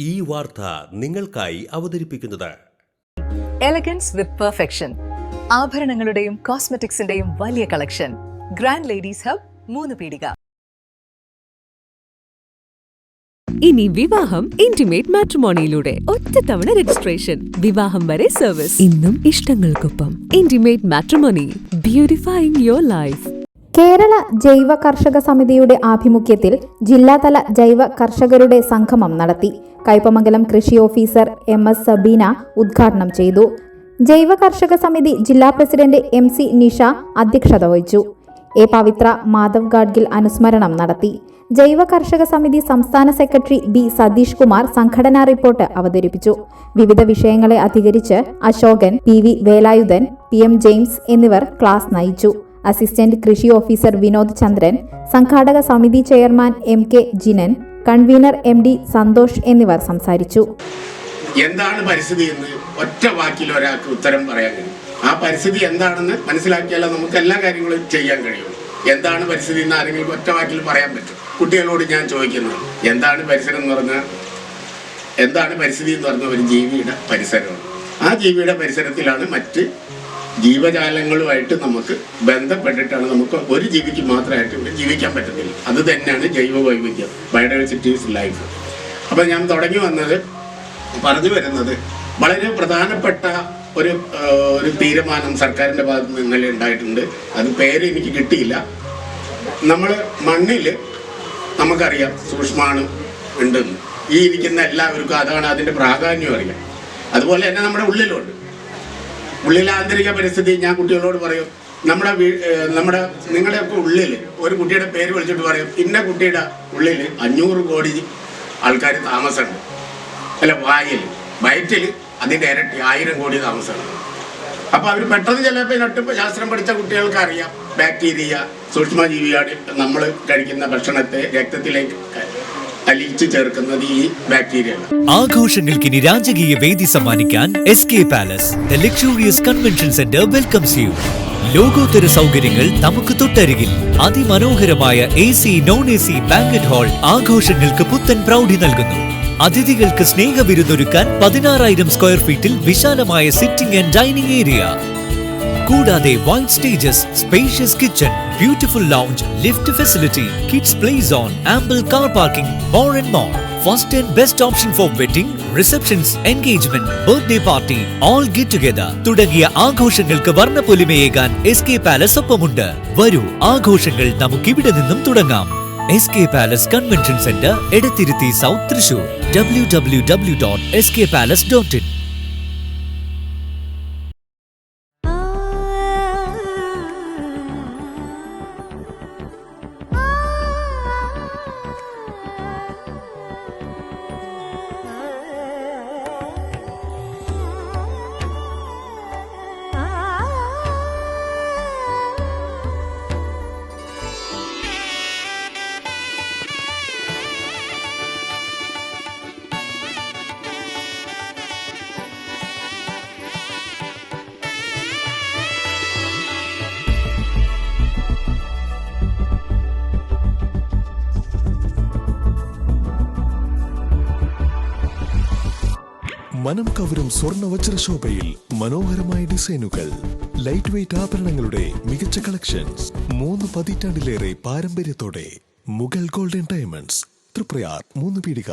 ഈ വാർത്ത നിങ്ങൾക്കായി അവതരിപ്പിക്കുന്നത് എലഗൻസ് വിത്ത് പെർഫെക്ഷൻ, ആഭരണങ്ങളുടെയും കോസ്മെറ്റിക്സിന്റെയും വലിയ കളക്ഷൻ. ഗ്രാൻഡ് ലേഡീസ് ഹബ്, 3 പീടിക. ഇനി വിവാഹം ഇന്റിമേറ്റ് മാട്രിമോണിയിലൂടെ ഒറ്റത്തവണ രജിസ്ട്രേഷൻ, വിവാഹം വരെ സർവീസ്. ഇന്നും ഇഷ്ടങ്ങൾക്കൊപ്പം intimate matrimony, beautifying your life. Kerala ജൈവ കർഷക സമിതിയുടെ ആഭിമുഖ്യത്തിൽ ജില്ലാതല ജൈവ കർഷകരുടെ സംഗമം നടത്തി. കയ്പമംഗലം കൃഷി ഓഫീസർ MS സബീന ഉദ്ഘാടനം ചെയ്തു. ജൈവ കർഷക സമിതി ജില്ലാ പ്രസിഡന്റ് MC നിഷ അധ്യക്ഷത വഹിച്ചു. എ പവിത്ര, മാധവ് ഗാഡ്ഗിൽ അനുസ്മരണം നടത്തി. ജൈവ കർഷക സമിതി സംസ്ഥാന സെക്രട്ടറി B സതീഷ് കുമാർ സംഘടനാ റിപ്പോർട്ട് അവതരിപ്പിച്ചു. വിവിധ വിഷയങ്ങളെ അധികരിച്ച് Ashokan, PV Velayudhan, PM James എന്നിവർ ക്ലാസ് നയിച്ചു. അസിസ്റ്റന്റ് കൃഷി ഓഫീസർ വിനോദ് ചന്ദ്രൻ, സംഘാടക സമിതി chairman MK Jinan, convener MD Santhosh എന്നിവർ സംസാരിച്ചു. എന്താണ് പരിസ്ഥിതി എന്ന് ഒറ്റ വാക്കിൽ ഒരാൾക്ക് ഉത്തരം പറയാൻ കഴിയും. ആ പരിസ്ഥിതി എന്താണെന്ന് മനസ്സിലാക്കിയാലേ നമുക്ക് എല്ലാ കാര്യങ്ങളും ചെയ്യാൻ കഴിയും. എന്താണ് പരിസ്ഥിതി എന്ന് ആരെങ്കിലും ഒറ്റ വാക്കിൽ പറയാൻ പറ്റും? കുട്ടികളോട് ഞാൻ ചോദിക്കുന്നത്, എന്താണ് പരിസരം എന്ന് പറഞ്ഞാൽ, എന്താണ് പരിസ്ഥിതി എന്ന് പറഞ്ഞ ഒരു ജീവിയുടെ പരിസരമാണ്. ആ ജീവിയുടെ പരിസരത്തിലാണ് മറ്റ് ജീവജാലങ്ങളുമായിട്ട് നമുക്ക് ബന്ധപ്പെട്ടിട്ടാണ് നമുക്ക് ഒരു ജീവിക്ക് മാത്രമായിട്ട് ഇവിടെ ജീവിക്കാൻ പറ്റത്തില്ല. അത് തന്നെയാണ് ജൈവ വൈവിധ്യം, ബയോഡൈവേഴ്സിറ്റി ഈസ് ലൈഫ്. അപ്പം ഞാൻ പറഞ്ഞു വരുന്നത് വളരെ പ്രധാനപ്പെട്ട ഒരു തീരുമാനം സർക്കാരിൻ്റെ ഭാഗത്ത് നിന്ന് ഇന്നലെ ഉണ്ടായിട്ടുണ്ട്. അത് പേര് എനിക്ക് കിട്ടിയില്ല. നമ്മൾ മണ്ണിൽ നമുക്കറിയാം സൂക്ഷ്മാണു ഉണ്ടെന്ന്. ഈ ഇരിക്കുന്ന എല്ലാവർക്കും അതാണ് അതിൻ്റെ പ്രാധാന്യം അറിയാം. അതുപോലെ തന്നെ നമ്മുടെ ഉള്ളിലുണ്ട്. ഉള്ളിലെ ആന്തരിക പരിസ്ഥിതി ഞാൻ കുട്ടികളോട് പറയും, നിങ്ങളുടെയൊക്കെ ഉള്ളിൽ ഒരു കുട്ടിയുടെ പേര് വിളിച്ചിട്ട് പറയും, ഇന്ന കുട്ടിയുടെ ഉള്ളിൽ 500 കോടി ആൾക്കാർ താമസമുണ്ട്. അല്ല, വയറ്റിൽ അതിൻ്റെ ഇരട്ടി 1000 കോടി താമസമുണ്ട്. അപ്പോൾ അവർ പെട്ടെന്ന് ചിലപ്പോൾ നട്ടുമ്പോൾ ശാസ്ത്രം പഠിച്ച കുട്ടികൾക്ക് അറിയാം ബാക്ടീരിയ, സൂക്ഷ്മജീവിയാണ് നമ്മൾ കഴിക്കുന്ന ഭക്ഷണത്തെ രക്തത്തിലേക്ക് അലിയിച്ചു ചേർക്കുന്നത് ഈ ബാക്ടീരിയ. ആഘോഷങ്ങൾക്ക് ഇനി രാജകീയ വേദി സമ്മാനിക്കാൻ SK palace, the luxurious convention centre welcomes U. ലോകോത്തര സൗകര്യങ്ങൾ നമുക്ക് തൊട്ടരികിൽ. അതിമനോഹരമായ AC, non-AC ബാങ്കറ്റ് ഹാൾ ആഘോഷങ്ങൾക്ക് പുത്തൻ പ്രൗഢി നൽകുന്നു. അതിഥികൾക്ക് സ്നേഹവിരുന്നൊരുക്കാൻ 16,000 സ്ക്വയർ ഫീറ്റിൽ വിശാലമായ സിറ്റിംഗ് ആൻഡ് ഡൈനിങ് ഏരിയ. കൂടാതെ wide stages, spacious kitchen, beautiful lounge, lift facility, kids play zone, ample car parking, more and more. First and best option four wedding, receptions, engagement, birthday party, all get together തുടങ്ങിയ ആഘോഷങ്ങൾക്ക് വർണ്ണപ്പൊലിമയേകാൻ SK palace ഒപ്പമുണ്ട്. വരൂ, ആഘോഷങ്ങൾ നമുക്കിവിടെ നിന്നും തുടങ്ങാം. SK palace convention centre, Edathiruthy south, Thrissur. www.skpalace.in. മനം കവരും സ്വർണ്ണ വജ്രശോഭയിൽ മനോഹരമായ ഡിസൈനുകൾ, ലൈറ്റ് വെയ്റ്റ് ആഭരണങ്ങളുടെ മികച്ച കളക്ഷൻസ്, 3 പതിറ്റാണ്ടിലേറെ പാരമ്പര്യത്തോടെ മുഗൾ ഗോൾഡൻ ഡയമണ്ട്സ്, തൃപ്രയാർ, 3 പീടിക.